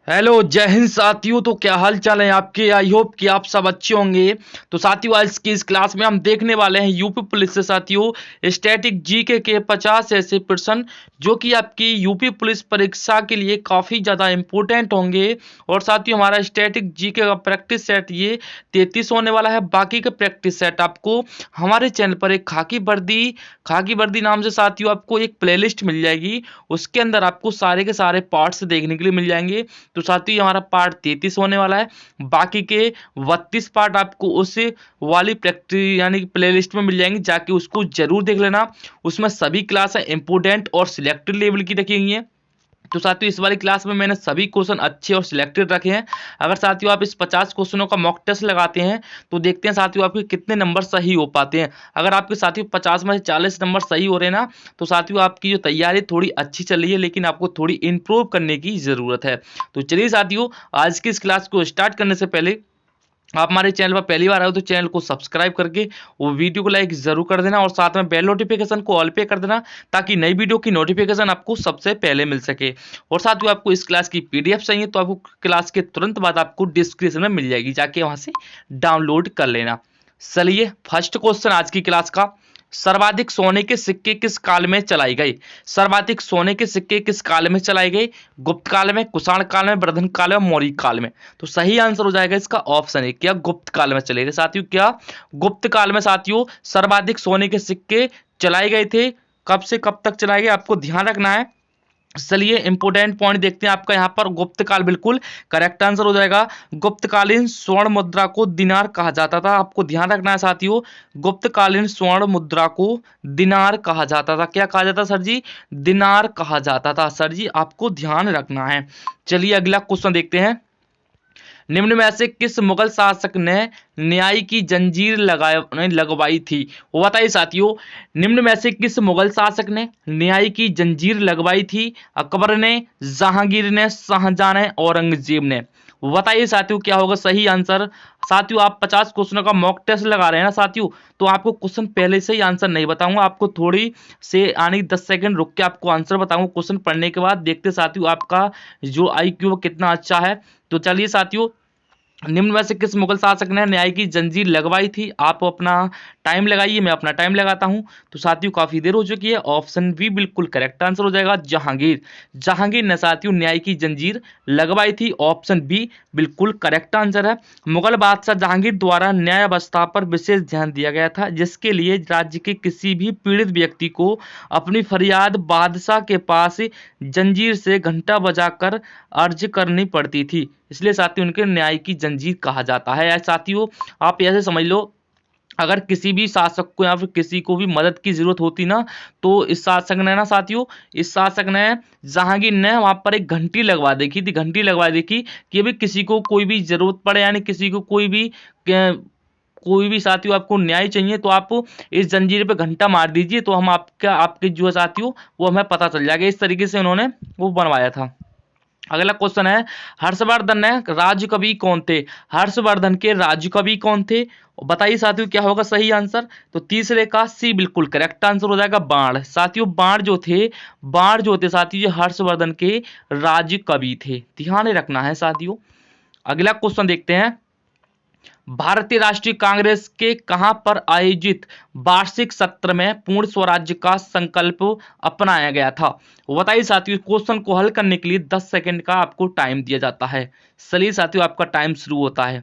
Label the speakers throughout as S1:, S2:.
S1: Hello जय हिंद साथियों। तो क्या हाल चाल है आपके। आई होप कि आप सब अच्छे होंगे। तो साथियों आज की इस क्लास में हम देखने वाले हैं यूपी पुलिस से साथियों स्टैटिक जीके के 50 ऐसे प्रश्न जो कि आपकी यूपी पुलिस परीक्षा के लिए काफ़ी ज़्यादा इंपॉर्टेंट होंगे। और साथियों हमारा स्टैटिक जीके का प्रैक्टिस सेट ये 33 होने वाला है। बाकी का प्रैक्टिस सेट आपको हमारे चैनल पर एक खाकी वर्दी नाम से साथियों आपको एक प्लेलिस्ट मिल जाएगी। उसके अंदर आपको सारे के सारे पार्ट्स देखने के लिए मिल जाएंगे। तो साथियों ये हमारा पार्ट 33 होने वाला है। बाकी के 32 पार्ट आपको उस वाली प्रैक्टिस यानी प्लेलिस्ट में मिल जाएंगे, जाके उसको जरूर देख लेना। उसमें सभी क्लास है इंपोर्टेंट और सिलेक्टेड लेवल की रखी हुई है। तो साथियों इस वाली क्लास में मैंने सभी क्वेश्चन अच्छे और सिलेक्टेड रखे हैं। अगर साथियों आप इस 50 क्वेश्चनों का मॉक टेस्ट लगाते हैं तो देखते हैं साथियों आपके कितने नंबर सही हो पाते हैं। अगर आपके साथियों 50 में से 40 नंबर सही हो रहे हैं ना, तो साथियों आपकी जो तैयारी थोड़ी अच्छी चल रही है, लेकिन आपको थोड़ी इंप्रूव करने की जरूरत है। तो चलिए साथियों आज की इस क्लास को स्टार्ट करने से पहले आप हमारे चैनल पर पहली बार आए हो तो चैनल को सब्सक्राइब करके वो वीडियो को लाइक जरूर कर देना और साथ में बेल नोटिफिकेशन को ऑल पे कर देना, ताकि नई वीडियो की नोटिफिकेशन आपको सबसे पहले मिल सके। और साथ ही आपको इस क्लास की पीडीएफ चाहिए तो आपको क्लास के तुरंत बाद आपको डिस्क्रिप्शन में मिल जाएगी, जाके वहां से डाउनलोड कर लेना। चलिए फर्स्ट क्वेश्चन आज की क्लास का, सर्वाधिक सोने के सिक्के किस काल में चलाई गई। सर्वाधिक सोने के सिक्के किस काल में चलाई गई। गुप्त काल में, कुषाण काल में, वर्धन काल में, मौर्य काल में। तो सही आंसर हो जाएगा इसका ऑप्शन है क्या, गुप्त काल में चलेगा साथियों। क्या गुप्त काल में साथियों सर्वाधिक सोने के सिक्के चलाए गए थे। कब से कब तक चलाए गए आपको ध्यान रखना है। चलिए इंपोर्टेंट पॉइंट देखते हैं आपका यहाँ पर। गुप्त काल बिल्कुल करेक्ट आंसर हो जाएगा। गुप्तकालीन स्वर्ण मुद्रा को दिनार कहा जाता था, आपको ध्यान रखना है साथियों। गुप्तकालीन स्वर्ण मुद्रा को दिनार कहा जाता था। क्या कहा जाता सर जी, दिनार कहा जाता था सर जी, आपको ध्यान रखना है। चलिए अगला क्वेश्चन देखते हैं। निम्न में से किस मुगल शासक ने न्याय की जंजीर लगवाई थी। वो बताइए साथियों, निम्न में से किस मुगल शासक ने न्याय की जंजीर लगवाई थी। अकबर ने, जहांगीर ने, शाहजहां ने, औरंगजेब ने। बताइए साथियों क्या होगा सही आंसर। साथियों आप 50 क्वेश्चनों का मॉक टेस्ट लगा रहे हैं ना साथियों, तो आपको क्वेश्चन पहले से ही आंसर नहीं बताऊंगा, आपको थोड़ी से आने 10 सेकंड रुक के आपको आंसर बताऊंगा क्वेश्चन पढ़ने के बाद। देखते साथियों आपका जो IQ कितना अच्छा है। तो चलिए साथियों, निम्न में से किस मुगल शासक ने न्याय की जंजीर लगवाई थी। आप अपना टाइम लगाइए, मैं अपना टाइम लगाता हूं। तो साथियों काफी देर हो चुकी है। ऑप्शन बी बिल्कुल करेक्ट आंसर हो जाएगा, जहांगीर। जहांगीर ने साथियों न्याय की जंजीर लगवाई थी। ऑप्शन बी बिल्कुल करेक्ट आंसर है। मुगल बादशाह जहांगीर द्वारा न्याय व्यवस्था पर विशेष ध्यान दिया गया था, जिसके लिए राज्य के किसी भी पीड़ित व्यक्ति को अपनी फरियाद बादशाह के पास जंजीर से घंटा बजाकर अर्ज करनी पड़ती थी। इसलिए साथियों उनके न्याय की जंजीर कहा जाता है। साथियों आप ऐसे समझ लो, अगर किसी भी शासक को या फिर किसी को भी मदद की जरूरत होती ना, तो इस शासक ने ना साथियों, इस शासक ने जहांगीर ने वहां पर एक घंटी लगवा देखी थी, घंटी लगवा देखी कि अभी किसी को कोई भी जरूरत पड़े, यानी किसी को कोई भी साथियों आपको न्याय चाहिए तो आप इस जंजीर पे घंटा मार दीजिए, तो हम आपका आपके जो है साथियों वो हमें पता चल जाएगा। इस तरीके से उन्होंने वो बनवाया था। अगला क्वेश्चन है, हर्षवर्धन ने राजकवि कौन थे। हर्षवर्धन के राजकवि कौन थे। बताइए साथियों क्या होगा सही आंसर। तो तीसरे का सी बिल्कुल करेक्ट आंसर हो जाएगा, बाण। साथियों बाण जो थे साथियों ये हर्षवर्धन के राजकवि थे, ध्यान रखना है साथियों। अगला क्वेश्चन देखते हैं, भारतीय राष्ट्रीय कांग्रेस के कहां पर आयोजित वार्षिक सत्र में पूर्ण स्वराज्य का संकल्प अपनाया गया था। बताइए साथियों, क्वेश्चन को हल करने के लिए 10 सेकंड का आपको टाइम दिया जाता है। चलिए साथियों आपका टाइम शुरू होता है।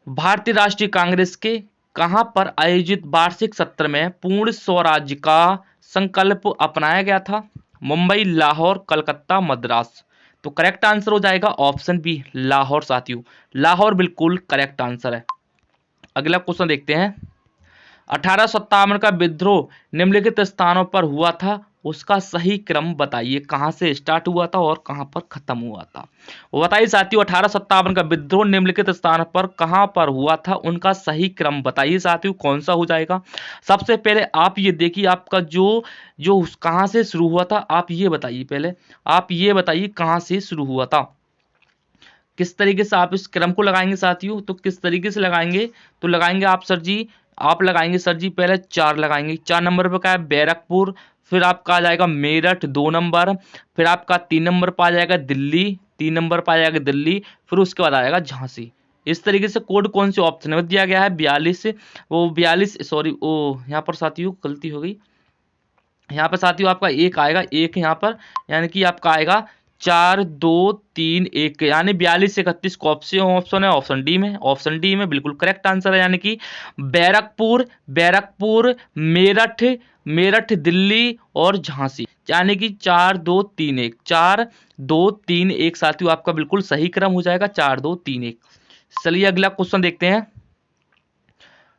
S1: भारतीय राष्ट्रीय कांग्रेस के कहां पर आयोजित वार्षिक सत्र में पूर्ण स्वराज्य का संकल्प अपनाया गया था। मुंबई, लाहौर, कलकत्ता, मद्रास। तो करेक्ट आंसर हो जाएगा ऑप्शन बी लाहौर साथियों, लाहौर बिल्कुल करेक्ट आंसर है। अगला क्वेश्चन देखते हैं, 1857 का विद्रोह निम्नलिखित स्थानों पर हुआ था, उसका सही क्रम बताइए। कहां से स्टार्ट हुआ था और कहां पर खत्म हुआ था। वो बताइए साथियों, 1857 का विद्रोह निम्नलिखित स्थान पर कहां पर हुआ था, उनका सही क्रम बताइए साथियों कौन सा हो जाएगा। सबसे पहले आप ये देखिए आपका जो जो कहां से शुरू हुआ था, आप ये बताइए। पहले आप ये बताइए कहां से शुरू हुआ था, किस तरीके से आप इस क्रम को लगाएंगे साथियों। तो किस तरीके से लगाएंगे, तो लगाएंगे आप सर जी, आप लगाएंगे सर जी पहले 4 लगाएंगे। 4 नंबर पर क्या है बैरकपुर, फिर आपका आ जाएगा मेरठ 2 नंबर, फिर आपका 3 नंबर पर आ जाएगा दिल्ली, 3 नंबर पर आ जाएगा दिल्ली, फिर उसके बाद आ जाएगा झांसी। इस तरीके से कोड कौन से ऑप्शन में दिया गया है 42, वो 42 सॉरी वो यहाँ पर साथियों गलती हो गई, यहाँ पर साथियों आपका एक आएगा, एक यहाँ पर, यानी कि आपका आएगा 4 2 3 1, यानी 42 31 कौन से ऑप्शन है, ऑप्शन डी में, ऑप्शन डी में बिल्कुल करेक्ट आंसर है, यानी कि बैरकपुर, बैरकपुर, मेरठ, मेरठ, दिल्ली और झांसी, यानी कि 4 2 3 1, 4 2 3 1 साथियों आपका बिल्कुल सही क्रम हो जाएगा 4 2 3 1। चलिए अगला क्वेश्चन देखते हैं।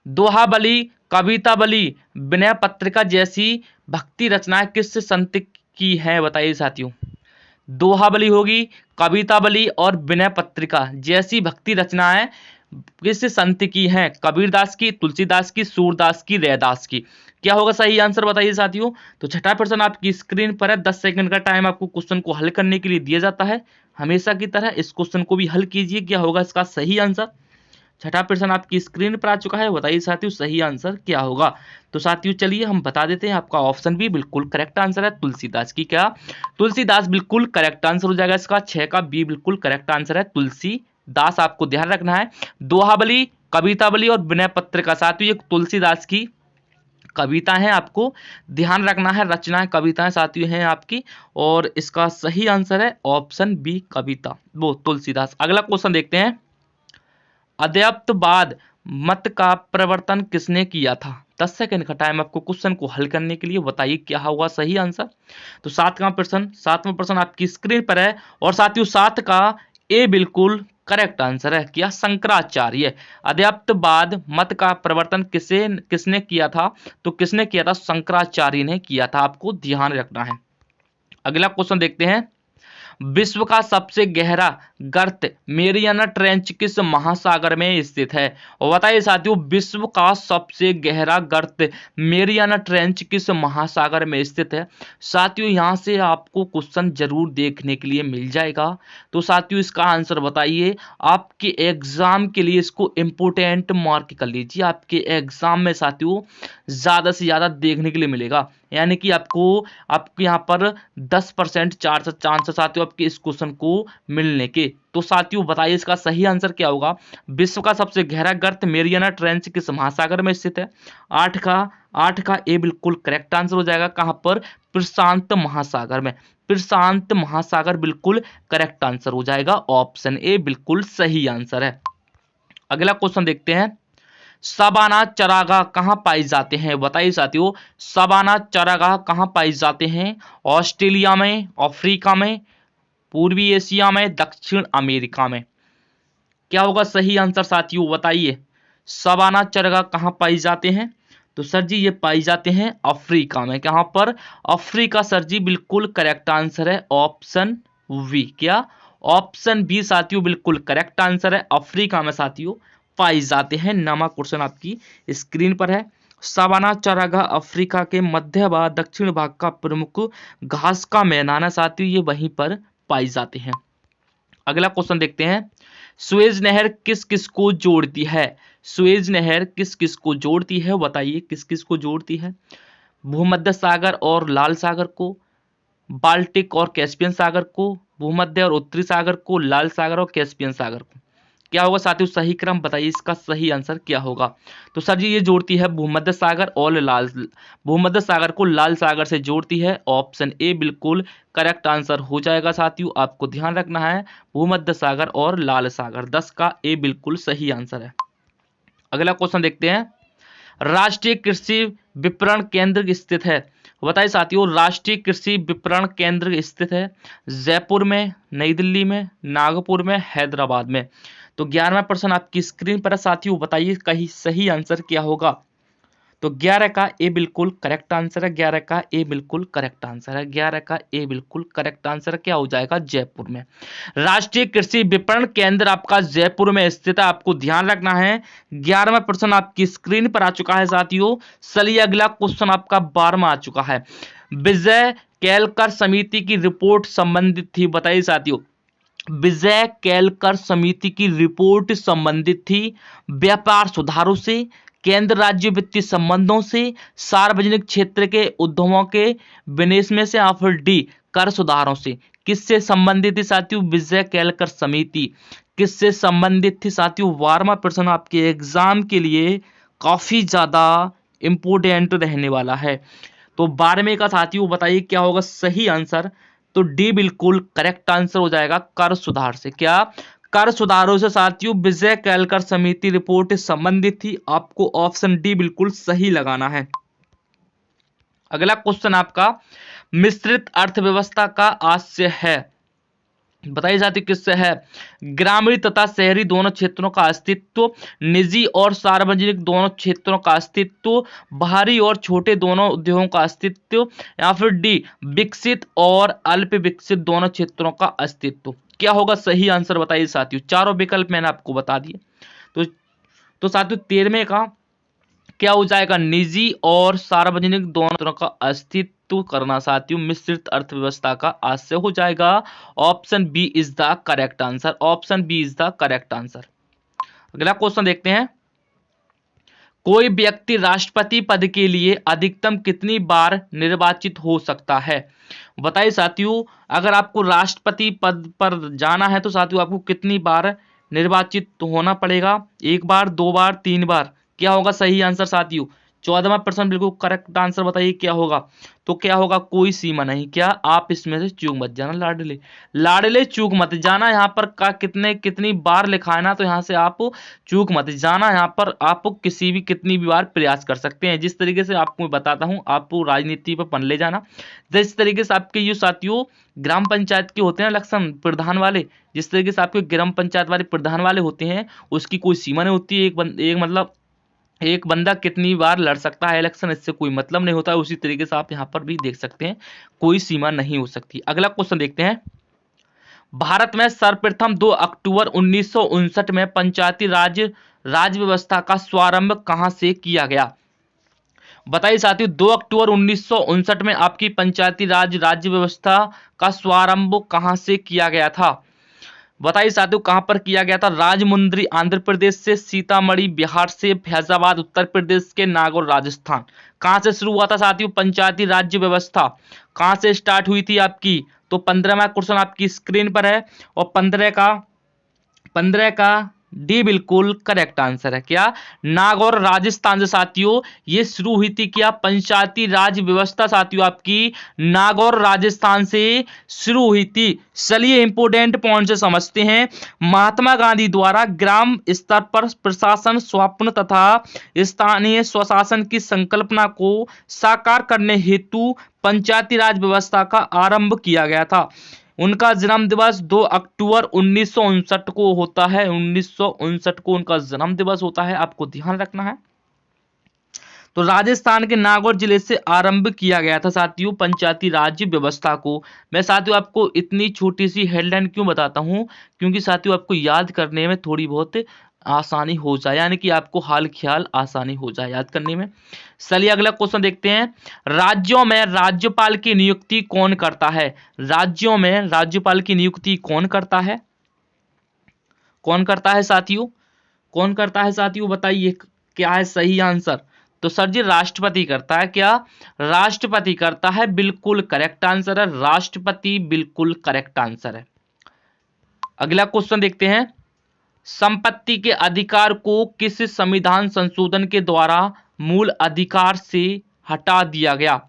S1: दोहाबली, कवितावली, विनय पत्रिका जैसी भक्ति रचनाएं किस संत की हैं बताइए साथियों। दोहाबली होगी, कवितावली और विनय पत्रिका जैसी भक्ति रचनाएं किस संत की हैं? कबीरदास की, तुलसीदास की, सूरदास की, रैदास की। क्या होगा सही आंसर बताइए साथियों। तो छठा प्रश्न आपकी स्क्रीन पर है, 10 सेकंड का टाइम आपको क्वेश्चन को हल करने के लिए दिया जाता है। हमेशा की तरह इस क्वेश्चन को भी हल कीजिए, क्या होगा इसका सही आंसर। छठा प्रश्न आपकी स्क्रीन पर आ चुका है, बताइए साथियों सही आंसर क्या होगा। तो साथियों चलिए हम बता देते हैं, आपका ऑप्शन बी बिल्कुल करेक्ट आंसर है, तुलसीदास की। क्या तुलसीदास बिल्कुल करेक्ट आंसर हो जाएगा इसका, 6 का बी बिल्कुल करेक्ट आंसर है, तुलसीदास आपको ध्यान रखना है। दोहाबली, कवितावली और विनय पत्रिका साथियों ये तुलसीदास की कविता है, आपको ध्यान रखना है, रचनाएं कविताएं साथियों हैं आपकी, और इसका सही आंसर है ऑप्शन बी कविता, वो तुलसीदास। अगला क्वेश्चन देखते हैं। अद्वैतवाद मत का प्रवर्तन किसने किया था? 10 सेकंड का टाइम आपको क्वेश्चन को हल करने के लिए, बताइए क्या होगा सही आंसर। तो सातवां प्रश्न आपकी स्क्रीन पर है, और साथियों 7 का ए बिल्कुल करेक्ट आंसर है, क्या शंकराचार्य। अद्वैतवाद मत का प्रवर्तन किसने किया था? तो किसने किया था? शंकराचार्य ने किया था, आपको ध्यान रखना है। अगला क्वेश्चन देखते हैं। विश्व का सबसे गहरा गर्त मेरियाना ट्रेंच किस महासागर में स्थित है? और बताइए साथियों विश्व का सबसे गहरा गर्त मेरियाना ट्रेंच किस महासागर में स्थित है? साथियों यहां से आपको क्वेश्चन जरूर देखने के लिए मिल जाएगा, तो साथियों इसका आंसर बताइए। आपके एग्जाम के लिए इसको इंपोर्टेंट मार्क कर लीजिए, आपके एग्जाम में साथियों ज्यादा से ज्यादा देखने के लिए मिलेगा, यानी कि आपको यहाँ पर 10% चांस साथियों आपके इस क्वेश्चन को मिलने के। तो साथियों बताइए इसका सही आंसर क्या होगा। विश्व का सबसे गहरा गर्त मेरियाना ट्रेंच किस महासागर में स्थित है? 8 का ए बिल्कुल करेक्ट आंसर हो जाएगा, कहां पर? प्रशांत महासागर में, प्रशांत महासागर बिल्कुल करेक्ट आंसर हो जाएगा, ऑप्शन ए बिल्कुल सही आंसर है। अगला क्वेश्चन देखते हैं। सबाना चरागाह कहां पाई जाते हैं? बताइए साथियों सबाना चरागाह कहां पाई जाते हैं? ऑस्ट्रेलिया में, अफ्रीका में, पूर्वी एशिया में, दक्षिण अमेरिका में। क्या होगा सही आंसर साथियों बताइए। सबाना चरागाह कहां पाई जाते हैं? तो सर जी ये पाई जाते हैं अफ्रीका में। कहां पर? अफ्रीका सर जी बिल्कुल करेक्ट आंसर है, ऑप्शन वी। क्या ऑप्शन बी साथियों बिल्कुल करेक्ट आंसर है, अफ्रीका में साथियों पाई जाते हैं। नामा क्वेश्चन आपकी स्क्रीन पर है। सवाना चरागाह अफ्रीका के मध्य व दक्षिण भाग का प्रमुख घास का मैदान है साथियों, ये वहीं पर पाई जाते हैं। अगला क्वेश्चन देखते हैं। सुएज नहर किस किस को जोड़ती है? सुएज नहर किस किस को जोड़ती है बताइए, किस किस को जोड़ती है? भूमध्य सागर और लाल सागर को, बाल्टिक और कैस्पियन सागर को, भूमध्य और उत्तरी सागर को, लाल सागर और कैस्पियन सागर को। क्या होगा साथियों सही क्रम बताइए, इसका सही आंसर क्या होगा। तो सर जी ये जोड़ती है भूमध्य सागर और भूमध्य सागर को लाल सागर से जोड़ती है, ऑप्शन ए बिल्कुल करेक्ट आंसर हो जाएगा साथियों, आपको ध्यान रखना है भूमध्य सागर और लाल सागर। 10 का ए बिल्कुल सही आंसर है। अगला क्वेश्चन देखते हैं। राष्ट्रीय कृषि विपणन केंद्र स्थित है? बताइए साथियों राष्ट्रीय कृषि विपणन केंद्र स्थित है जयपुर में, नई दिल्ली में, नागपुर में, हैदराबाद में। तो 11वां प्रश्न आपकी स्क्रीन पर है साथियों, बताइए कहीं सही आंसर क्या होगा। तो 11 का ए बिल्कुल करेक्ट आंसर है, 11 का ए बिल्कुल करेक्ट आंसर है, 11 का ए बिल्कुल करेक्ट आंसर क्या हो जाएगा जयपुर में। राष्ट्रीय कृषि विपणन केंद्र आपका जयपुर में स्थित है, आपको ध्यान रखना है। 11वां प्रश्न आपकी स्क्रीन पर आ चुका है साथियों। चलिए अगला क्वेश्चन आपका 12वां आ चुका है। विजय केलकर समिति की रिपोर्ट संबंधित थी, बताइए साथियों विजय केलकर समिति की रिपोर्ट संबंधित थी व्यापार सुधारों से, केंद्र राज्य वित्तीय संबंधों से, सार्वजनिक क्षेत्र के उद्यमों के विनिवेश में से, या फिर डी कर सुधारों से। किससे संबंधित थी साथियों? विजय केलकर समिति किससे संबंधित थी साथियों? 12वां प्रश्न आपके एग्जाम के लिए काफी ज्यादा इंपोर्टेंट रहने वाला है। तो 12वें का साथियों बताइए क्या होगा सही आंसर? तो डी बिल्कुल करेक्ट आंसर हो जाएगा, कर सुधार से। क्या? कर सुधारों से साथियों विजय केलकर समिति रिपोर्ट संबंधित थी। आपको ऑप्शन डी बिल्कुल सही लगाना है। अगला क्वेश्चन आपका मिश्रित अर्थव्यवस्था का आशय है, बताइए साथियों किससे है? ग्रामीण तथा शहरी दोनों क्षेत्रों का अस्तित्व, निजी और सार्वजनिक दोनों क्षेत्रों का अस्तित्व, बाहरी और छोटे दोनों उद्योगों का अस्तित्व, या फिर डी विकसित और अल्प विकसित दोनों क्षेत्रों का अस्तित्व। क्या होगा सही आंसर बताइए साथियों? चारों विकल्प मैंने आपको बता दिए। तो साथियों 13वें का क्या हो जाएगा? निजी और सार्वजनिक दोनों का अस्तित्व करना साथियों मिश्रित अर्थव्यवस्था का आशय हो जाएगा। Option B is the correct answer. Option B is the correct answer. अगला क्वेश्चन देखते हैं। कोई व्यक्ति राष्ट्रपति पद के लिए अधिकतम कितनी बार निर्वाचित हो सकता है? बताइए साथियों अगर आपको राष्ट्रपति पद पर जाना है तो साथियों आपको कितनी बार निर्वाचित होना पड़ेगा? 1 बार, 2 बार, 3 बार। क्या होगा सही आंसर साथियों? 14वां प्रश्न बिल्कुल करेक्ट आंसर बताइए क्या होगा? तो क्या होगा? कोई सीमा नहीं। क्या? आप इसमें से चूक मत जाना लाडले, लाडले चूक मत जाना। यहाँ पर का कितनी बार लिखा है ना, तो यहाँ से आप चूक मत जाना। यहाँ पर आप किसी भी कितनी भी बार प्रयास कर सकते हैं। जिस तरीके से आपको बताता हूँ, आप राजनीति पर पन ले जाना। जिस तरीके से आपके ये साथियों ग्राम पंचायत के होते हैं इलेक्शन प्रधान वाले, जिस तरीके से आपके ग्राम पंचायत वाले प्रधान वाले होते हैं, उसकी कोई सीमा नहीं होती है। एक बंदा कितनी बार लड़ सकता है इलेक्शन, इससे कोई मतलब नहीं होता है। उसी तरीके से आप यहाँ पर भी देख सकते हैं, कोई सीमा नहीं हो सकती। अगला क्वेश्चन देखते हैं। भारत में सर्वप्रथम 2 अक्टूबर 1959 में पंचायती राज व्यवस्था का शुभारंभ कहां से किया गया? बताइए साथियों 2 अक्टूबर 1959 में आपकी पंचायती राज्य व्यवस्था का शुभारंभ कहां से किया गया था? बताइए साथियों कहां पर किया गया था? राजमुंद्री आंध्र प्रदेश से, सीतामढ़ी बिहार से, फैजाबाद उत्तर प्रदेश के, नागौर राजस्थान। कहां से शुरू हुआ था साथियों पंचायती राज्य व्यवस्था? कहां से स्टार्ट हुई थी आपकी? तो 15वां क्वेश्चन आपकी स्क्रीन पर है और 15 का डी बिल्कुल करेक्ट आंसर है। क्या? नागौर राजस्थान से साथियों ये शुरू हुई थी। क्या? पंचायती राज व्यवस्था साथियों आपकी नागौर राजस्थान से शुरू हुई थी। चलिए इंपोर्टेंट पॉइंट से समझते हैं। महात्मा गांधी द्वारा ग्राम स्तर पर प्रशासन स्वप्न तथा स्थानीय स्वशासन की संकल्पना को साकार करने हेतु पंचायती राज व्यवस्था का आरंभ किया गया था। उनका जन्म दिवस 2 अक्टूबर 1959 को होता है। 1959 को उनका जन्म दिवस होता है, आपको ध्यान रखना है। तो राजस्थान के नागौर जिले से आरंभ किया गया था साथियों पंचायती राज्य व्यवस्था को। मैं साथियों आपको इतनी छोटी सी हेडलाइन क्यों बताता हूं? क्योंकि साथियों आपको याद करने में थोड़ी बहुत आसानी हो जाए, यानी कि आपको हाल ख्याल आसानी हो जाए याद करने में। चलिए अगला क्वेश्चन देखते हैं। राज्यों में राज्यपाल की नियुक्ति कौन करता है? राज्यों में राज्यपाल की नियुक्ति कौन करता है? कौन करता है साथियों? कौन करता है साथियों बताइए क्या है सही आंसर? तो सर जी राष्ट्रपति करता है। क्या? राष्ट्रपति करता है, बिल्कुल करेक्ट आंसर है। राष्ट्रपति बिल्कुल करेक्ट आंसर है। अगला क्वेश्चन देखते हैं। संपत्ति के अधिकार को किस संविधान संशोधन के द्वारा मूल अधिकार से हटा दिया गया?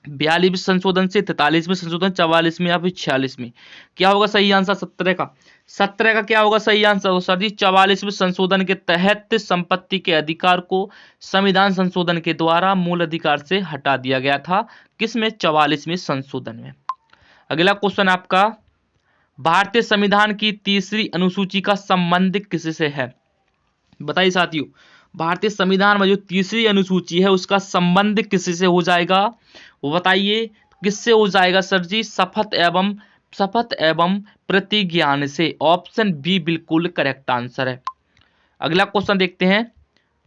S1: 42वें संशोधन से, 43वें संशोधन, 44वें या फिर 46वें? क्या होगा सही आंसर? 17 का। 17 का क्या होगा सही आंसर? सर जी 44वें संशोधन के तहत संपत्ति के अधिकार को संविधान संशोधन के द्वारा मूल अधिकार से हटा दिया गया था। किसमें? 44वें संशोधन में। अगला क्वेश्चन आपका भारतीय संविधान की 3री अनुसूची का संबंध किससे है? बताइए साथियों भारतीय संविधान में जो 3री अनुसूची है उसका संबंध किससे हो जाएगा? वो बताइए किससे हो जाएगा सर जी? शपथ एवं प्रतिज्ञान से। ऑप्शन बी बिल्कुल करेक्ट आंसर है। अगला क्वेश्चन देखते हैं।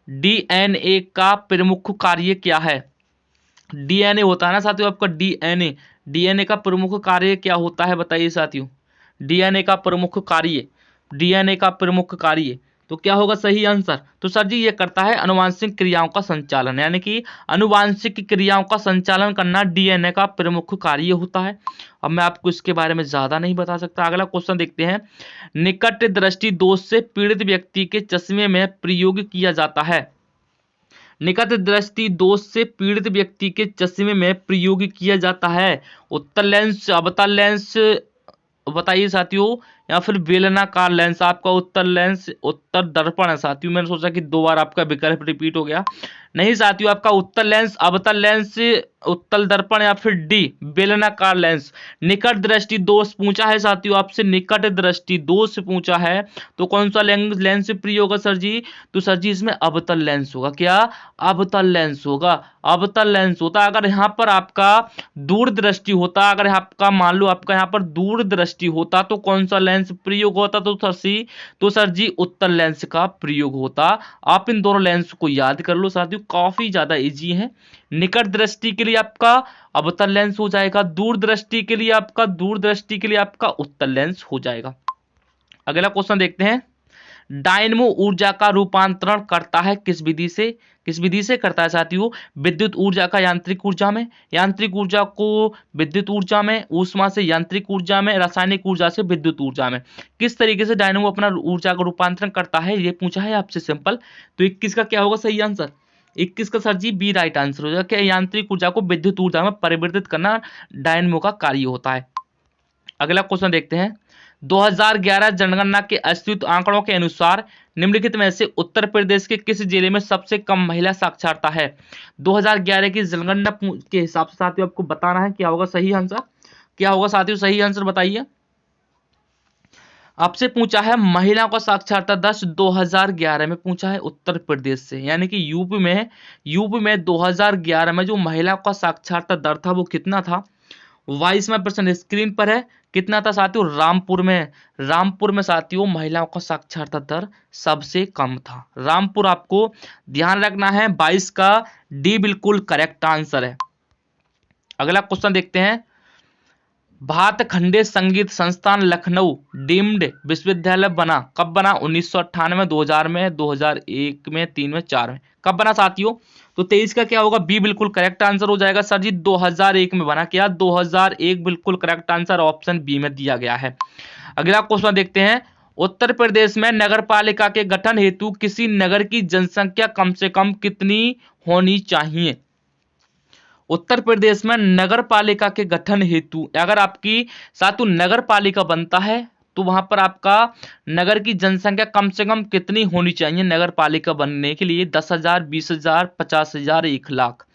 S1: डीएनए का प्रमुख कार्य क्या है? डीएनए होता है ना साथियों आपका डीएनए। डीएनए का प्रमुख कार्य क्या होता है बताइए साथियों? डीएनए का प्रमुख कार्य तो क्या होगा सही आंसर? तो सर जी ये करता है अनुवांशिक क्रियाओं का संचालन, यानी कि अनुवांशिक क्रियाओं का संचालन करना डीएनए का प्रमुख कार्य होता है। अब मैं आपको इसके बारे में ज्यादा नहीं बता सकता। अगला क्वेश्चन देखते हैं। निकट दृष्टि दोष से पीड़ित व्यक्ति के चश्मे में प्रयोग किया जाता है। निकट दृष्टि दोष से पीड़ित व्यक्ति के चश्मे में प्रयोग किया जाता है। उत्तल लेंस, अवतल लेंस, बताइए साथियों, या फिर बेलनाकार लेंस। आपका उत्तर लेंस, उत्तर दर्पण है साथियों। मैंने सोचा कि दो बार आपका विकल्प रिपीट हो गया। नहीं साथियों, आपका उत्तर लेंस, अवतल लेंस, उत्तल दर्पण या फिर डी बेलनाकार लेंस। निकट दृष्टि दोष पूछा है साथियों आपसे, निकट दृष्टि दोष पूछा है तो कौन सा लेंस प्रयोग होगा सर जी? तो सर जी इसमें अवतल लेंस होगा। क्या? अवतल लेंस होगा। अवतल लेंस होता। अगर यहाँ पर आपका दूरदृष्टि होता, अगर आपका मान लो आपका यहाँ पर दूरदृष्टि होता तो कौन सा लेंस प्रयोग होता? तो सर जी उत्तल लेंस का प्रयोग होता। आप इन दोनों लेंस को याद कर लो साथियों, काफी ज्यादा इजी है। निकट दृष्टि के लिए आपका अवतल लेंस हो जाएगा, दूरदृष्टि के लिए आपका उत्तल लेंस हो जाएगा। अगला क्वेश्चन देखते हैं। डायनमो ऊर्जा का रूपांतरण करता है किस विधि से? किस विधि से करता है साथियों? विद्युत ऊर्जा का यांत्रिक ऊर्जा में, यांत्रिक ऊर्जा को विद्युत ऊर्जा में, ऊष्मा से यांत्रिक ऊर्जा में, रासायनिक ऊर्जा से विद्युत ऊर्जा में। किस तरीके से डायनमो अपना ऊर्जा का रूपांतरण करता है ये पूछा है आपसे सिंपल। तो 21 का क्या होगा सही आंसर? 21 का sir ji B right answer हो जाएगा। क्या? यांत्रिक ऊर्जा को विद्युत ऊर्जा में परिवर्तित करना डायनमो का कार्य होता है। अगला क्वेश्चन देखते हैं। 2011 जनगणना के अस्तित्व आंकड़ों के अनुसार निम्नलिखित में से उत्तर प्रदेश के किस जिले में सबसे कम महिला साक्षरता है? 2011 की जनगणना के हिसाब से साथियों आपको बताना है क्या होगा सही आंसर। क्या होगा साथियों सही आंसर बताइए। आपसे पूछा है महिलाओं का साक्षरता दर 2011 में पूछा है उत्तर प्रदेश से, यानी कि यूपी में 2011 में जो महिलाओं का साक्षरता दर था वो कितना था? 22% स्क्रीन पर है। कितना था साथियों? रामपुर में साथियों महिलाओं का साक्षरता दर सबसे कम था। रामपुर आपको ध्यान रखना है। 22 का डी बिल्कुल करेक्ट आंसर है। अगला क्वेश्चन देखते हैं। भातखंडे संगीत संस्थान लखनऊ डीम्ड विश्वविद्यालय बना कब बना? 1998, 2000 में, 2001 में, 3 में, 4 में। कब बना साथियों? तो 23 का क्या होगा? बी बिल्कुल करेक्ट आंसर हो जाएगा सर जी। 2001 में बना। क्या? 2001 बिल्कुल करेक्ट आंसर ऑप्शन बी में दिया गया है। अगला क्वेश्चन देखते हैं। उत्तर प्रदेश में नगर पालिका के गठन हेतु किसी नगर की जनसंख्या कम से कम कितनी होनी चाहिए? उत्तर प्रदेश में नगर पालिका के गठन हेतु अगर आपकी सातु नगर पालिका बनता है तो वहां पर आपका नगर की जनसंख्या कम से कम कितनी होनी चाहिए नगर पालिका बनने के लिए? 10,000, 20,000, 50,000, 1,00,000।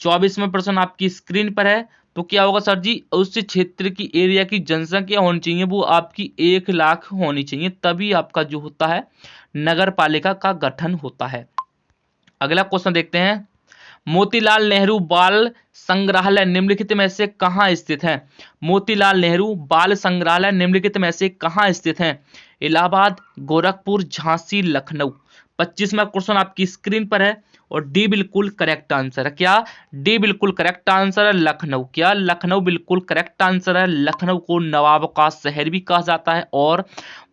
S1: 24 में प्रश्न आपकी स्क्रीन पर है। तो क्या होगा सर जी? उस क्षेत्र की एरिया की जनसंख्या होनी चाहिए वो आपकी 1,00,000 होनी चाहिए, तभी आपका जो होता है नगर पालिका का गठन होता है। अगला क्वेश्चन देखते हैं। मोतीलाल नेहरू बाल संग्रहालय निम्नलिखित में से कहां स्थित है? मोतीलाल नेहरू बाल संग्रहालय निम्नलिखित में से कहां स्थित है? इलाहाबाद, गोरखपुर, झांसी, लखनऊ। 25वां क्वेश्चन आपकी स्क्रीन पर है और डी बिल्कुल करेक्ट आंसर है। क्या? डी बिल्कुल करेक्ट आंसर है लखनऊ। क्या? लखनऊ बिल्कुल करेक्ट आंसर है। लखनऊ को नवाबों का शहर भी कहा जाता है और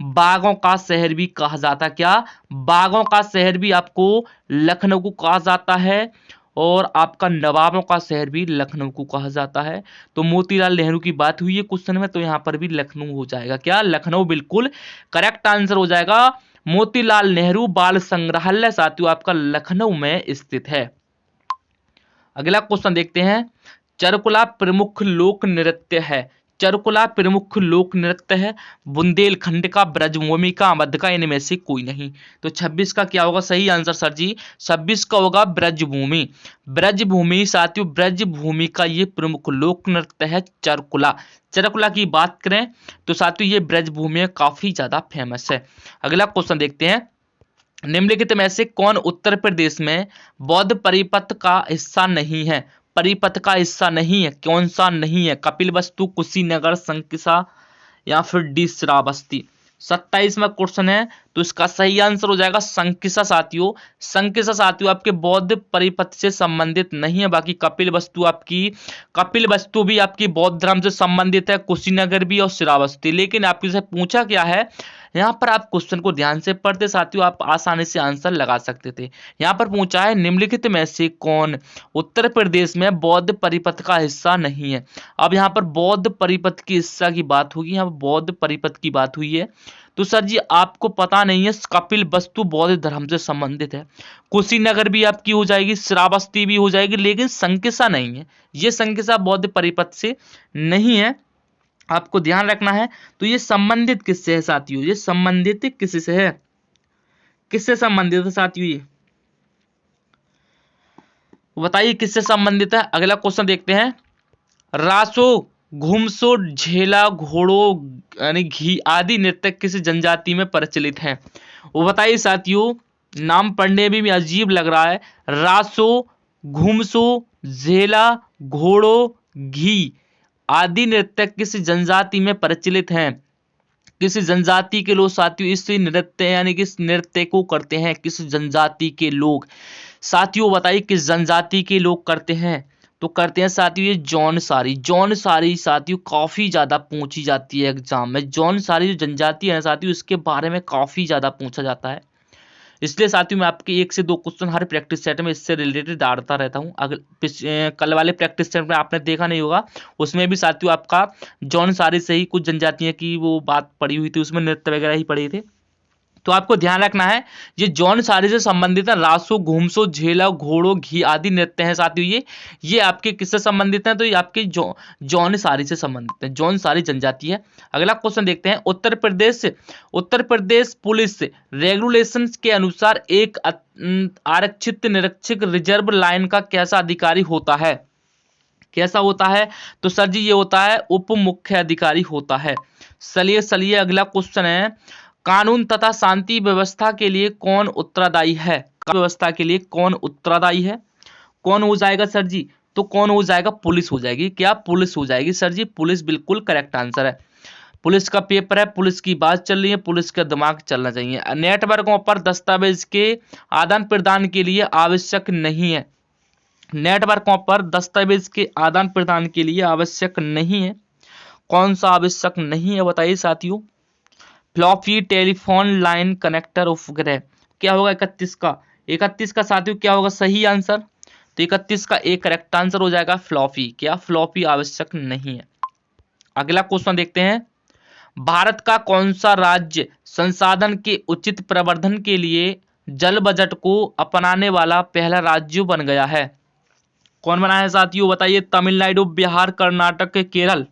S1: बागों का शहर भी कहा जाता है। क्या? बागों का शहर भी आपको लखनऊ को कहा जाता है और आपका नवाबों का शहर भी लखनऊ को कहा जाता है। तो मोतीलाल नेहरू की बात हुई है क्वेश्चन में, तो यहां पर भी लखनऊ हो जाएगा। क्या? लखनऊ बिल्कुल करेक्ट आंसर हो जाएगा। मोतीलाल नेहरू बाल संग्रहालय साथियों आपका लखनऊ में स्थित है। अगला क्वेश्चन देखते हैं। चरकुला प्रमुख लोक नृत्य है। चरकुला प्रमुख लोक नृत्य है बुंदेलखंड का, ब्रजभूमि का, अवध का, इनमें से कोई नहीं। तो 26 का क्या होगा सही आंसर सर जी? 26 का होगा ब्रजभूमि। ब्रजभूमि साथियों, ब्रजभूमि का ये प्रमुख लोक नृत्य है चरकुला। चरकुला की बात करें तो साथियों ये ब्रजभूमि में काफी ज्यादा फेमस है। अगला क्वेश्चन देखते हैं। निम्नलिखित में से कौन उत्तर प्रदेश में बौद्ध परिपथ का हिस्सा नहीं है? परिपथ का हिस्सा नहीं है, कौन सा नहीं है? कपिलवस्तु, कुशीनगर, संकिसा या फिर डी श्रावस्ती। 27वां क्वेश्चन है। तो इसका सही आंसर हो जाएगा संकिसा साथियों। संकिसा साथियों आपके बौद्ध परिपथ से संबंधित नहीं है, बाकी कपिल वस्तु भी आपकी बौद्ध धर्म से संबंधित है, कुशीनगर भी और श्रावस्ती। लेकिन आपके से पूछा क्या है, यहाँ पर आप क्वेश्चन को ध्यान से पढ़ते साथियों आप आसानी से आंसर लगा सकते थे। यहाँ पर पूछा है निम्नलिखित में से कौन उत्तर प्रदेश में बौद्ध परिपथ का हिस्सा नहीं है। अब यहाँ पर बौद्ध परिपथ की हिस्सा की बात होगी, यहाँ पर बौद्ध परिपथ की बात हुई है। तो सर जी आपको पता नहीं है, कपिल वस्तु बौद्ध धर्म से संबंधित है, कुशीनगर भी आपकी हो जाएगी, श्रावस्ती भी हो जाएगी, लेकिन संकिसा नहीं है। ये संकिसा बौद्ध परिपथ से नहीं है, आपको ध्यान रखना है। तो ये संबंधित किससे है साथियों, ये संबंधित किससे है, किससे संबंधित है साथियों, ये बताइए किससे संबंधित है। अगला क्वेश्चन देखते हैं। रासो, घुमसो, झेला, घोड़ो यानी घी आदि नृत्य किस जनजाति में प्रचलित हैं, वो बताइए साथियों। नाम पढ़ने में भी अजीब लग रहा है। रासो, घुमसो, झेला, घोड़ो, घी आदि नृत्य किस जनजाति में प्रचलित हैं। किस जनजाति के लोग साथियों इस नृत्य यानी किस नृत्य को करते हैं, किस जनजाति के लोग साथियों बताइए किस जनजाति के लोग करते हैं। तो करते हैं साथियों ये जौनसारी। जौनसारी साथियों काफी ज्यादा पूछी जाती है एग्जाम में। जौनसारी जो जनजाति है साथियों इसके बारे में काफी ज्यादा पूछा जाता है, इसलिए साथियों मैं आपके 1 से 2 क्वेश्चन हर प्रैक्टिस सेट में इससे रिलेटेड डालता रहता हूं। अगर कल वाले प्रैक्टिस सेट में आपने देखा नहीं होगा, उसमें भी साथियों आपका जौनसारी से ही कुछ जनजातियों की वो बात पड़ी हुई थी, उसमें नृत्य वगैरह ही पड़े थे। तो आपको ध्यान रखना है ये जौनसारी से संबंधित है। रासो, घुमसो, झेला, घोड़ो, घी आदि नृत्य हैं साथियों ये आपके किससे संबंधित हैं, तो ये आपके जौनसारी से संबंधित है, जौनसारी जनजाति है। अगला क्वेश्चन देखते हैं। उत्तर प्रदेश पुलिस रेगुलेशंस के अनुसार एक आरक्षित निरीक्षक रिजर्व लाइन का कैसा अधिकारी होता है, कैसा होता है। तो सर जी ये होता है उप मुख्य अधिकारी होता है। चलिए अगला क्वेश्चन है। कानून तथा शांति व्यवस्था के लिए कौन उत्तरदायी है, व्यवस्था के लिए कौन उत्तरदायी है, कौन हो जाएगा सर जी। तो कौन हो जाएगा, पुलिस हो जाएगी। क्या पुलिस हो जाएगी सर जी, पुलिस बिल्कुल करेक्ट आंसर है। पुलिस का पेपर है, पुलिस की बात चल रही है, पुलिस का दिमाग चलना चाहिए। नेटवर्कों पर दस्तावेज के आदान प्रदान के लिए आवश्यक नहीं है, नेटवर्कों पर दस्तावेज के आदान प्रदान के लिए आवश्यक नहीं है। कौन सा आवश्यक नहीं है बताइए साथियों। फ्लॉपी टेलीफोन लाइन कनेक्टर उपग्रह क्या होगा 31 का साथियों क्या होगा सही आंसर। तो 31 का एक करेक्ट आंसर हो जाएगा फ्लॉपी। क्या फ्लॉपी आवश्यक नहीं है। अगला क्वेश्चन देखते हैं। भारत का कौन सा राज्य संसाधन के उचित प्रबंधन के लिए जल बजट को अपनाने वाला पहला राज्य बन गया है। कौन बना है साथियों बताइए। तमिलनाडु, बिहार, कर्नाटक, केरल।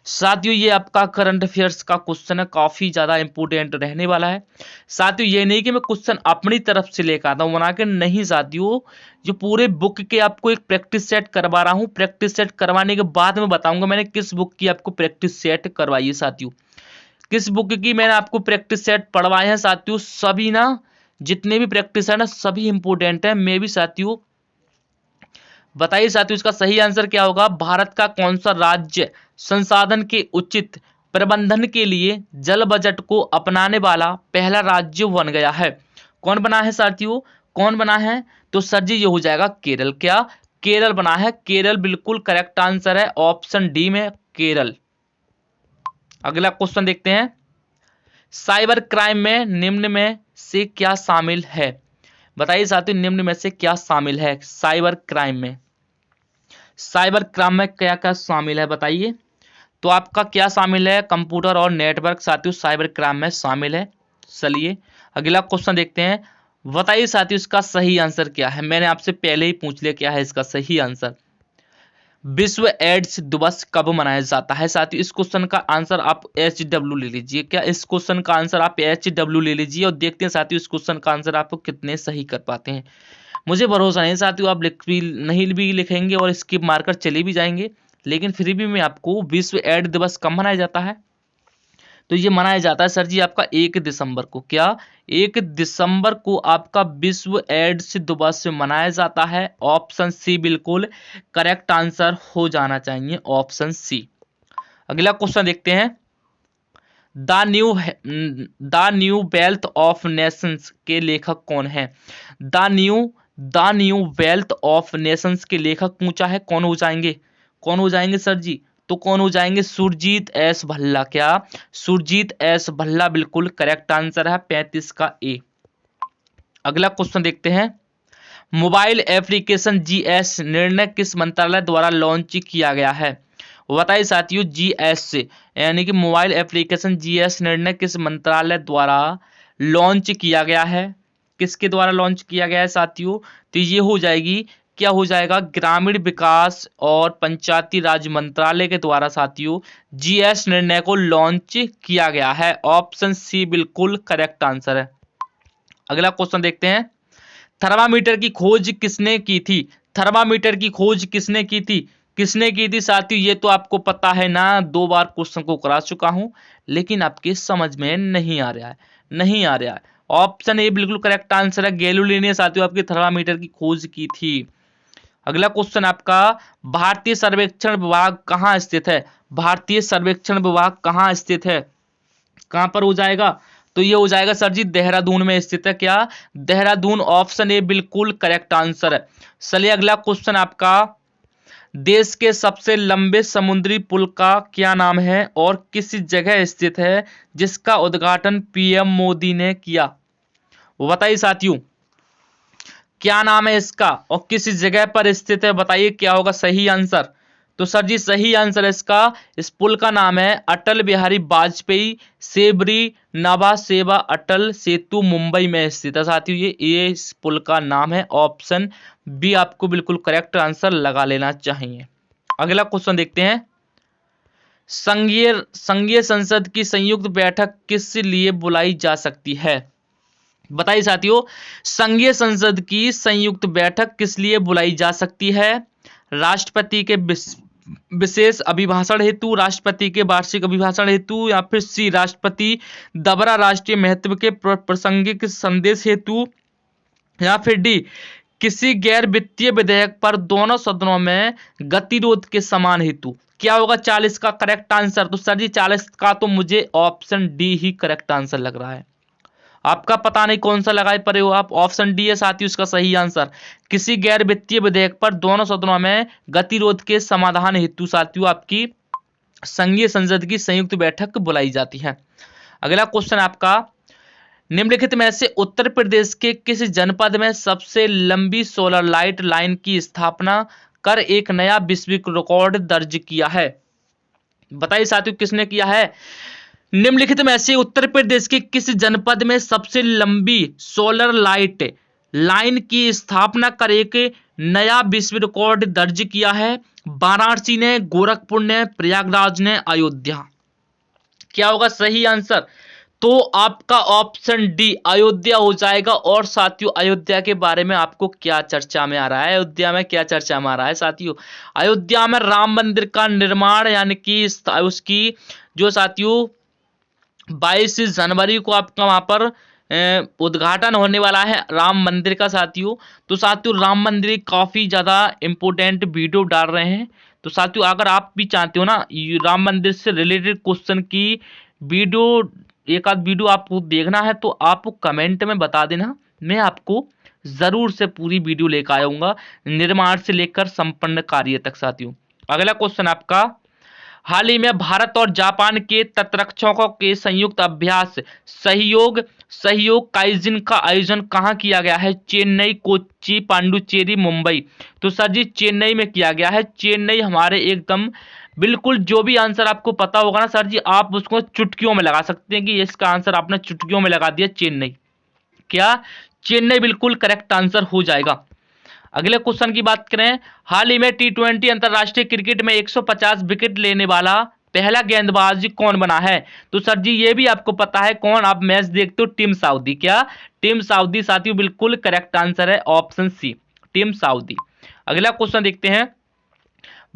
S1: साथियों ये आपका करंट अफेयर्स का क्वेश्चन है, काफी ज्यादा इंपोर्टेंट रहने वाला है साथियों। ये नहीं कि मैं क्वेश्चन अपनी तरफ से लेकर आता हूं बना के, नहीं साथियों जो पूरे बुक के आपको एक प्रैक्टिस सेट करवा रहा हूं। प्रैक्टिस सेट करवाने के बाद मैं बताऊंगा मैंने किस बुक की आपको प्रैक्टिस सेट करवाई है साथियों, किस बुक की मैंने आपको प्रैक्टिस सेट पढ़वाए हैं साथियों। सभी ना जितने भी प्रैक्टिस है ना सभी इंपोर्टेंट है। मैं भी साथियों बताइए साथियों इसका सही आंसर क्या होगा। भारत का कौन सा राज्य संसाधन के उचित प्रबंधन के लिए जल बजट को अपनाने वाला पहला राज्य बन गया है। कौन बना है साथियों, कौन बना है। तो सर जी ये हो जाएगा केरल। क्या केरल बना है, केरल बिल्कुल करेक्ट आंसर है ऑप्शन डी में केरल। अगला क्वेश्चन देखते हैं। साइबर क्राइम में निम्न में से क्या शामिल है, बताइए साथियों निम्न में से क्या शामिल है। साइबर क्राइम में, साइबर क्राइम में क्या क्या शामिल है बताइए। तो आपका क्या शामिल है, कंप्यूटर और नेटवर्क साथियों साइबर क्राइम में शामिल है। चलिए अगला क्वेश्चन देखते हैं। बताइए साथियों इसका सही आंसर क्या है। मैंने आपसे पहले ही पूछ लिया क्या है इसका सही आंसर। विश्व एड्स दिवस कब मनाया जाता है साथियों। इस क्वेश्चन का आंसर आप HW ले लीजिए। क्या इस क्वेश्चन का आंसर आप HW ले लीजिए और देखते हैं साथियों इस क्वेश्चन का आंसर आप कितने सही कर पाते हैं। मुझे भरोसा नहीं साथियों आप नहीं भी लिखेंगे और स्किप मारकर चले भी जाएंगे, लेकिन फिर भी मैं आपको विश्व एड्स दिवस कब मनाया जाता है। तो ये मनाया जाता है सर जी आपका 1 दिसंबर को। क्या 1 दिसंबर को आपका विश्व एड्स दिवस मनाया जाता है। ऑप्शन सी बिल्कुल करेक्ट आंसर हो जाना चाहिए, ऑप्शन सी। अगला क्वेश्चन देखते हैं। The new wealth of Nations के लेखक कौन है? The new wealth of Nations के लेखक पूछा है, कौन हो जाएंगे? कौन हो जाएंगे सर जी? तो कौन हो जाएंगे? सुरजीत एस भल्ला। क्या? सुरजीत एस भल्ला बिल्कुल करेक्ट आंसर है 35 का ए। अगला क्वेश्चन देखते हैं। मोबाइल एप्लीकेशन जीएस निर्णय किस मंत्रालय द्वारा लॉन्च किया गया है? बताइए साथियों, जीएस से यानी कि मोबाइल एप्लीकेशन जीएस निर्णय किस मंत्रालय द्वारा लॉन्च किया गया है? किसके द्वारा लॉन्च किया गया है साथियों? तो ये हो जाएगी, क्या हो जाएगा? ग्रामीण विकास और पंचायती राज मंत्रालय के द्वारा साथियों जीएस निर्णय को लॉन्च किया गया है। ऑप्शन सी बिल्कुल करेक्ट आंसर है। अगला क्वेश्चन देखते हैं। थर्मामीटर की खोज किसने की थी? थर्मामीटर की खोज किसने की थी? किसने की थी साथियों? ये तो आपको पता है ना, 2 बार क्वेश्चन को करा चुका हूं, लेकिन आपके समझ में नहीं आ रहा है, नहीं आ रहा है। ऑप्शन ए बिल्कुल करेक्ट आंसर है। गैलीलियो ने साथियों आपकी थर्मामीटर की खोज की थी। अगला क्वेश्चन आपका, भारतीय सर्वेक्षण विभाग कहाँ स्थित है? भारतीय सर्वेक्षण विभाग कहाँ स्थित है? कहां पर हो जाएगा? तो ये हो जाएगा सर जी देहरादून में स्थित है। क्या? देहरादून। ऑप्शन ए बिल्कुल करेक्ट आंसर है। चलिए अगला क्वेश्चन आपका, देश के सबसे लंबे समुद्री पुल का क्या नाम है और किस जगह स्थित है, जिसका उद्घाटन पीएम मोदी ने किया? वो बताइए साथियों, क्या नाम है इसका और किस जगह पर स्थित है? बताइए क्या होगा सही आंसर? तो सर जी सही आंसर है इसका, इस पुल का नाम है अटल बिहारी वाजपेयी सेबरी नभा सेवा अटल सेतु, मुंबई में स्थित है साथियों। ये इस पुल का नाम है। ऑप्शन बी आपको बिल्कुल करेक्ट आंसर लगा लेना चाहिए। अगला क्वेश्चन देखते हैं। संघीय संसद की संयुक्त बैठक किस लिए बुलाई जा सकती है? बताइए साथियों, संघीय संसद की संयुक्त बैठक किस लिए बुलाई जा सकती है? राष्ट्रपति के विशेष अभिभाषण हेतु, राष्ट्रपति के वार्षिक अभिभाषण हेतु, या फिर सी राष्ट्रपति दोबारा राष्ट्रीय महत्व के प्रासंगिक संदेश हेतु, या फिर डी किसी गैर वित्तीय विधेयक पर दोनों सदनों में गतिरोध के समान हेतु। क्या होगा 40 का करेक्ट आंसर? तो सर जी 40 का तो मुझे ऑप्शन डी ही करेक्ट आंसर लग रहा है। आपका पता नहीं कौन सा लगाए पड़े हो आप। ऑप्शन डी है साथियों इसका सही आंसर। किसी गैर वित्तीय विधेयक पर दोनों सदनों में गतिरोध के समाधान हेतु साथियों आपकी संघीय संसद की संयुक्त बैठक बुलाई जाती है। अगला क्वेश्चन आपका, निम्नलिखित में से उत्तर प्रदेश के किस जनपद में सबसे लंबी सोलर लाइट लाइन की स्थापना कर एक नया विश्व रिकॉर्ड दर्ज किया है? बताइए साथियों किसने किया है? निम्नलिखित में से उत्तर प्रदेश के किस जनपद में सबसे लंबी सोलर लाइट लाइन की स्थापना कर एक नया विश्व रिकॉर्ड दर्ज किया है? वाराणसी ने, गोरखपुर ने, प्रयागराज ने, अयोध्या। क्या होगा सही आंसर? तो आपका ऑप्शन डी अयोध्या हो जाएगा। और साथियों अयोध्या के बारे में आपको क्या चर्चा में आ रहा है? अयोध्या में क्या चर्चा में आ रहा है साथियों? अयोध्या में राम मंदिर का निर्माण यानी कि उसकी जो साथियों 22 जनवरी को आपका वहां पर उद्घाटन होने वाला है राम मंदिर का साथियों। तो साथियों राम मंदिर काफी ज्यादा इंपोर्टेंट वीडियो डाल रहे हैं। तो साथियों अगर आप भी चाहते हो ना राम मंदिर से रिलेटेड क्वेश्चन की वीडियो, एक आध वीडियो आपको देखना है, तो आप कमेंट में बता देना, मैं आपको जरूर से पूरी वीडियो लेकर आऊंगा निर्माण से लेकर संपन्न कार्य तक साथियों। अगला क्वेश्चन आपका, हाल ही में भारत और जापान के तटरक्षकों के संयुक्त अभ्यास सहयोग काइजिन का आयोजन कहाँ किया गया है? चेन्नई, कोच्चि, पांडुचेरी, मुंबई। तो सर जी चेन्नई में किया गया है। चेन्नई हमारे एकदम बिल्कुल, जो भी आंसर आपको पता होगा ना सर जी आप उसको चुटकियों में लगा सकते हैं कि इसका आंसर आपने चुटकियों में लगा दिया चेन्नई। क्या? चेन्नई बिल्कुल करेक्ट आंसर हो जाएगा। अगले क्वेश्चन की बात करें, हाल ही में टी20 अंतरराष्ट्रीय क्रिकेट में 150 विकेट लेने वाला पहला गेंदबाज कौन बना है? तो सर जी ये भी आपको पता है कौन, आप मैच देखते हो, टीम साउदी। क्या? टीम साउदी साथियों बिल्कुल करेक्ट आंसर है ऑप्शन सी, टीम साउदी। अगला क्वेश्चन देखते हैं,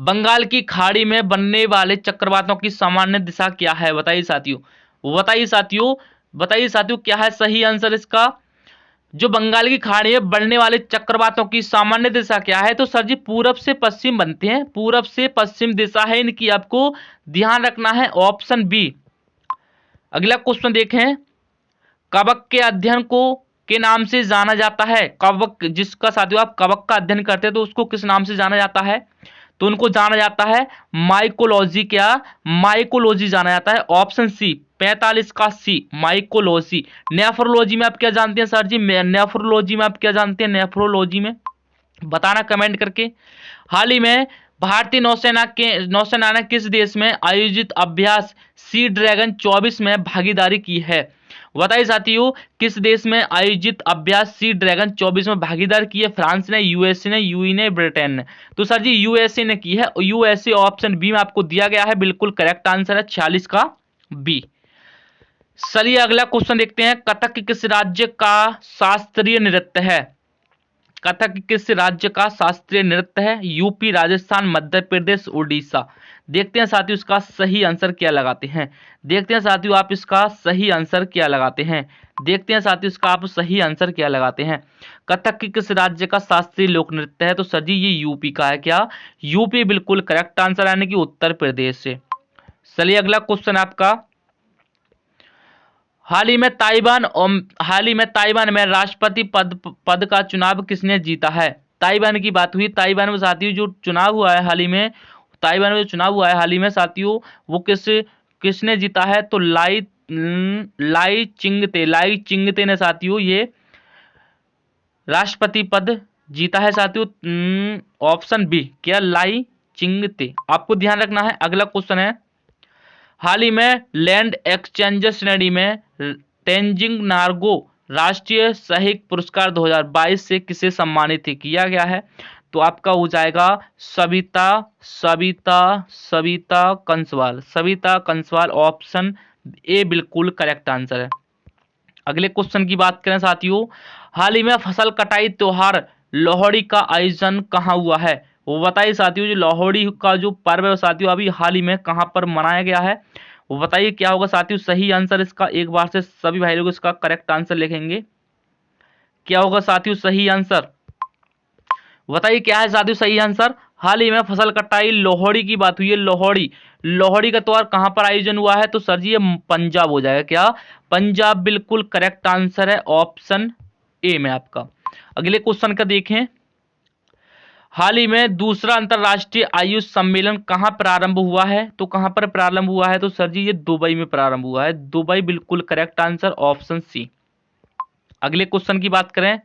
S1: बंगाल की खाड़ी में बनने वाले चक्रवातों की सामान्य दिशा क्या है? बताइए साथियों, बताइए साथियों, बताइए साथियों क्या है सही आंसर इसका? जो बंगाल की खाड़ी में बनने वाले चक्रवातों की सामान्य दिशा क्या है? तो सर जी पूरब से पश्चिम बनते हैं, पूरब से पश्चिम दिशा है इनकी, आपको ध्यान रखना है। ऑप्शन बी, अगला क्वेश्चन देखें, कवक के अध्ययन को के नाम से जाना जाता है। कवक, जिसका साथियों आप कवक का अध्ययन करते हैं तो उसको किस नाम से जाना जाता है? तो उनको जाना जाता है माइकोलॉजी। क्या? माइकोलॉजी जाना जाता है। ऑप्शन सी 45 का सी, माइकोलॉजी। नेफ्रोलॉजी में आप क्या जानते हैं सर जी? नेफ्रोलॉजी में आप क्या जानते हैं? नेफ्रोलॉजी में बताना कमेंट करके। हाल ही में भारतीय नौसेना ने किस देश में आयोजित अभ्यास सी ड्रैगन 24 में भागीदारी की है? बताइए साथियों, किस देश में आयोजित अभ्यास सी ड्रैगन 24 में भागीदारी की है? फ्रांस ने, यूएसए ने, यूएई ने, ब्रिटेन ने। तो सर जी यूएसए ने की है। यूएसए ऑप्शन बी में आपको दिया गया है, बिल्कुल करेक्ट आंसर है 46 का बी। चलिए अगला क्वेश्चन देखते हैं, कथक किस राज्य का शास्त्रीय नृत्य है? कथक किस राज्य का शास्त्रीय नृत्य है? यूपी, राजस्थान, मध्य प्रदेश, उड़ीसा। देखते हैं साथियों इसका सही आंसर क्या लगाते हैं। देखते हैं साथियों आप इसका सही आंसर क्या लगाते हैं। देखते हैं साथियों इसका आप सही आंसर क्या लगाते हैं। कथक किस राज्य का शास्त्रीय लोक नृत्य है? तो सर जी ये यूपी का है। क्या? यूपी बिल्कुल करेक्ट आंसर, यानी कि उत्तर प्रदेश से। चलिए अगला क्वेश्चन आपका, हाल ही में ताइवान में राष्ट्रपति पद का चुनाव किसने जीता है? ताइवान की बात हुई। ताइवान में साथियों जो चुनाव हुआ है हाल ही में, ताइवान में जो चुनाव हुआ है हाल ही में साथियों, वो किसने जीता है? तो लाई चिंगते ने साथियों ये राष्ट्रपति पद जीता है साथियों। ऑप्शन बी, क्या? लाई चिंगते। आपको ध्यान रखना है। अगला क्वेश्चन है, हाल ही में लैंड एक्सचेंज श्रेणी में तेंजिंग नार्गो राष्ट्रीय साहित्य पुरस्कार 2022 से किसे सम्मानित किया गया है? तो आपका हो जाएगा सविता कंसवाल। ऑप्शन ए बिल्कुल करेक्ट आंसर है। अगले क्वेश्चन की बात करें साथियों, हाल ही में फसल कटाई त्योहार लोहड़ी का आयोजन कहाँ हुआ है? वो बताइए साथियों, जो लोहड़ी का जो पर्व है साथियों अभी हाल ही में कहां पर मनाया गया है? वो बताइए क्या होगा साथियों सही आंसर इसका। एक बार से सभी भाई लोग इसका करेक्ट आंसर लिखेंगे। क्या होगा साथियों सही आंसर? बताइए क्या है साथियों सही आंसर। हाल ही में फसल कटाई लोहड़ी की बात हुई है। लोहड़ी का त्योहार कहां पर आयोजन हुआ है? तो सर जी ये पंजाब हो जाएगा। क्या? पंजाब बिल्कुल करेक्ट आंसर है, ऑप्शन ए में आपका। अगले क्वेश्चन का देखें, हाल ही में दूसरा अंतरराष्ट्रीय आयुष सम्मेलन कहां प्रारंभ हुआ है? तो कहां पर प्रारंभ हुआ है? तो सर जी ये दुबई में प्रारंभ हुआ है। दुबई बिल्कुल करेक्ट आंसर, ऑप्शन सी। अगले क्वेश्चन की बात करें,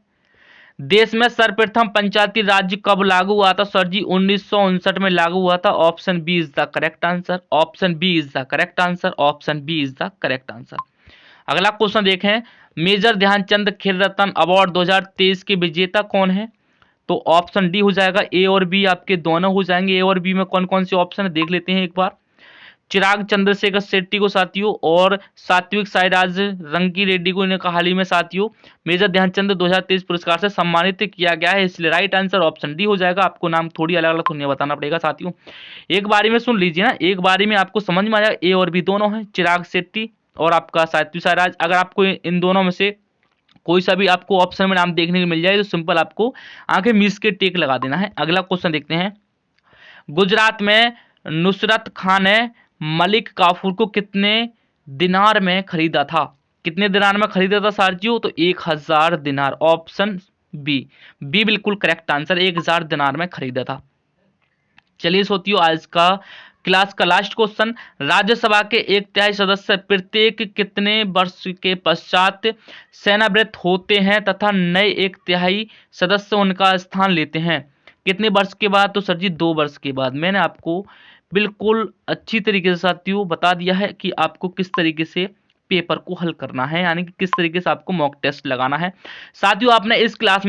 S1: देश में सर्वप्रथम पंचायती राज्य कब लागू हुआ था? सर जी 1959 में लागू हुआ था। Option B is the correct answer. Option B is the correct answer. Option B is the correct answer. अगला क्वेश्चन देखें, मेजर ध्यानचंद खेल रत्न अवार्ड 2023 के विजेता कौन है? तो ऑप्शन डी हो जाएगा। ए और बी आपके दोनों हो जाएंगे। ए और बी में कौन कौन से ऑप्शन है देख लेते हैं एक बार। चिराग चंद्रशेखर शेट्टी को साथियों और सात्विक साईराज रंकी रेड्डी को इन्हें हाल ही में साथियों मेजर ध्यानचंद 2023 पुरस्कार से सम्मानित किया गया है, इसलिए राइट आंसर ऑप्शन डी हो जाएगा। आपको नाम थोड़ी अलग अलग सुनने बताना पड़ेगा साथियों, एक बारी में सुन लीजिए ना, एक बारी में आपको समझ में आ जाएगा। ए और बी दोनों है, चिराग शेट्टी और आपका सात्विक साईराज। अगर आपको इन दोनों में से कोई सा भी आपको ऑप्शन में नाम देखने को मिल जाए तो सिंपल आपको आंखें मीच के टिक लगा देना है। अगला क्वेश्चन देखते हैं, गुजरात में नुसरत खान ने मलिक काफूर को कितने दिनार में खरीदा था? कितने दिनार में खरीदा था साथियों? तो 1000 दिनार। ऑप्शन बी बिल्कुल करेक्ट आंसर, 1000 दिनार में खरीदा था। चलिए साथियों आज का क्लास का लास्ट क्वेश्चन, राज्यसभा के 1/3 सदस्य प्रत्येक कितने वर्ष के पश्चात सेवानिवृत्त होते हैं तथा नए 1/3 सदस्य उनका स्थान लेते हैं? कितने वर्ष के बाद? तो सर जी 2 वर्ष के बाद। मैंने आपको बिल्कुल अच्छी तरीके से साथियों बता दिया है कि आपको किस तरीके से पेपर को हल करना है, यानी कि किस तरीके से आपको मॉक टेस्ट लगाना है। साथियों आपने इस क्लास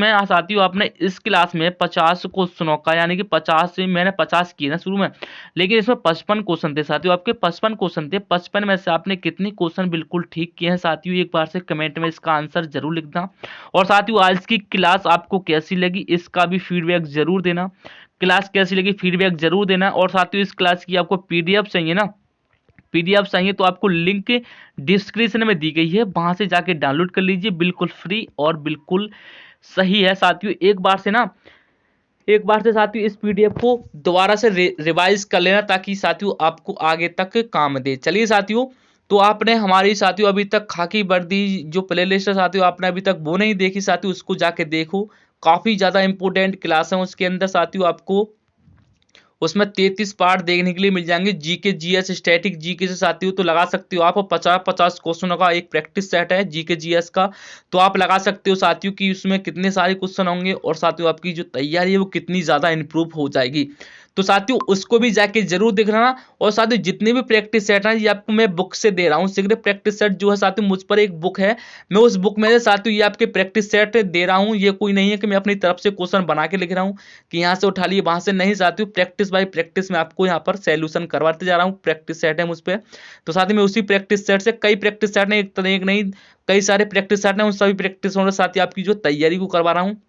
S1: में 50 क्वेश्चनों का, यानी कि 50 से मैंने 50 किए ना शुरू में, लेकिन इसमें 55 क्वेश्चन थे साथियों। आपके 55 क्वेश्चन थे, 55 में से आपने कितने क्वेश्चन बिल्कुल ठीक किए हैं साथियों, एक बार से कमेंट में इसका आंसर जरूर लिखना। और साथियों आज की क्लास आपको कैसी लगी इसका भी फीडबैक जरूर देना। क्लास कैसी लगी फीडबैक जरूर देना। और साथियों इस क्लास की आपको पीडीएफ चाहिए ना, पीडीएफ चाहिए तो आपको लिंक डिस्क्रिप्शन में दी गई है, वहां से जाके डाउनलोड कर लीजिए, बिल्कुल फ्री और बिल्कुल सही है साथियों। एक बार से साथियों इस पीडीएफ को दोबारा से रिवाइज कर लेना ताकि साथियों आपको आगे तक काम दे। चलिए साथियों तो आपने हमारी साथियों अभी तक खाकी वर्दी जो प्लेलिस्ट है साथियों, आपने अभी तक वो नहीं देखी साथियों, उसको जाके देखो। काफी ज्यादा इंपॉर्टेंट क्लास है उसके अंदर साथियों। आपको उसमें 33 पार्ट देखने के लिए मिल जाएंगे, जीके जीएस स्टैटिक जीके से साथियों। तो लगा सकते हो आप 50-50 क्वेश्चनों का एक प्रैक्टिस सेट है जीके जीएस का। तो आप लगा सकते हो साथियों कि उसमें कितने सारे क्वेश्चन होंगे और साथियों आपकी जो तैयारी है वो कितनी ज्यादा इंप्रूव हो जाएगी। तो साथियों उसको भी जाके जरूर देख लेना। और साथियों जितने भी प्रैक्टिस सेट है ये आपको मैं बुक से दे रहा हूँ। सीक्रेट प्रैक्टिस सेट जो है साथियों, मुझ पर एक बुक है, मैं उस बुक में से साथियों ये आपके प्रैक्टिस सेट दे रहा हूँ। ये कोई नहीं है कि मैं अपनी तरफ से क्वेश्चन बना के लिख रहा हूँ कि यहाँ से उठा लिए वहां से, नहीं साथियों, प्रैक्टिस बाय प्रैक्टिस में आपको यहाँ पर सॉल्यूशन करवाते जा रहा हूँ। प्रैक्टिस सेट है मुझ पे। तो साथ में उसी प्रैक्टिस सेट से कई प्रैक्टिस सेट ने, एक नहीं कई सारे प्रैक्टिस सेट है, उन सभी प्रैक्टिसों के साथ आपकी जो तैयारी को करवा रहा हूँ।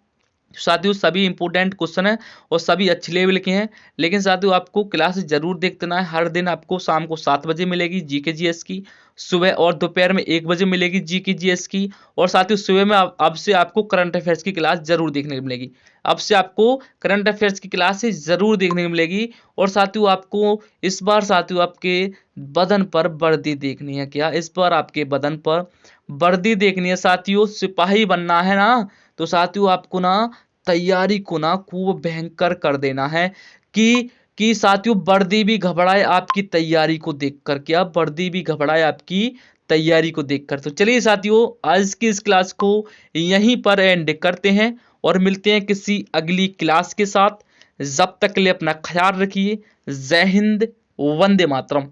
S1: साथियों सभी इंपॉर्टेंट क्वेश्चन है और सभी अच्छे लेवल के हैं। लेकिन साथियों आपको क्लास जरूर देखना है। हर दिन आपको शाम को 7 बजे मिलेगी जीके जीएस की, सुबह और दोपहर में 1 बजे मिलेगी जीके जीएस की। और साथियों सुबह में अब से आपको करंट अफेयर्स की क्लास जरूर देखने को मिलेगी। अब से आपको करंट अफेयर्स की क्लास जरूर देखने को मिलेगी। और साथियों आपको इस बार साथियों आपके बदन पर वर्दी देखनी है। क्या इस बार आपके बदन पर वर्दी देखनी है साथियों? सिपाही बनना है ना? तो साथियों आपको ना तैयारी को ना खूब भयंकर कर देना है कि साथियों वर्दी भी घबराए आपकी तैयारी को देखकर। क्या वर्दी भी घबराए आपकी तैयारी को देखकर। तो चलिए साथियों आज की इस क्लास को यहीं पर एंड करते हैं और मिलते हैं किसी अगली क्लास के साथ। जब तक के लिए अपना ख्याल रखिए। जय हिंद, वंदे मातरम।